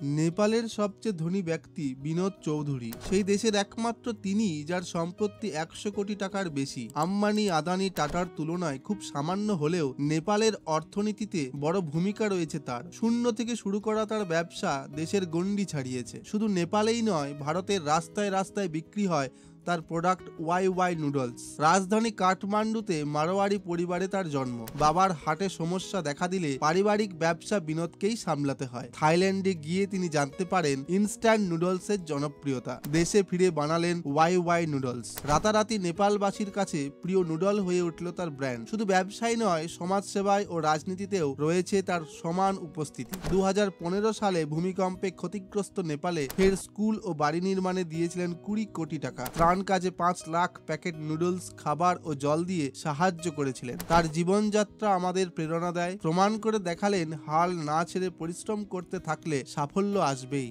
নেপালের সবচেয়ে ধনী ব্যক্তি বিনোদ চৌধুরী। সেই দেশের একমাত্র তিনি যার সম্পত্তি 100 কোটি টাকার বেশি। আম্বানি, আদানি, টাটার তুলনায় খুব সামান্য হলেও নেপালের অর্থনীতিতে বড় ভূমিকা রয়েছে তার। শূন্য থেকে শুরু করা তার ব্যবসা দেশের গণ্ডি ছাড়িয়েছে। শুধু নেপালেই নয়, ভারতের রাস্তায় রাস্তায় বিক্রি হয় তার প্রোডাক্ট ওয়াই নুডলস। রাজধানী কাঠমান্ডুতে মারোয়ারি পরিবারে তার জন্ম। বাবার হার্টে সমস্যা দেখা দিলে পারিবারিক ব্যবসা বিনোদকেই সামলাতে হয়। থাইল্যান্ডে গিয়ে তিনি জানতে পারেন ইনস্ট্যান্ট নুডলসের জনপ্রিয়তা। দেশে ফিরে বানালেন ওয়াই নুডলস। রাতারাতি নেপালবাসীর কাছে প্রিয় নুডল হয়ে উঠল তার ব্র্যান্ড। শুধু ব্যবসায় নয়, সমাজসেবায় ও রাজনীতিতেও রয়েছে তার সমান উপস্থিতি। 2015 সালে ভূমিকম্পে ক্ষতিগ্রস্ত নেপালে ফের স্কুল ও বাড়ি নির্মাণে দিয়েছিলেন 20 কোটি টাকা। কাজে 5 লাখ প্যাকেট নুডলস, খাবার ও জল দিয়ে সাহায্য করেছিলেন। তার জীবনযাত্রা আমাদের প্রেরণা দেয়, প্রমাণ করে দেখালেন হাল না ছেড়ে পরিশ্রম করতে থাকলে সাফল্য আসবেই।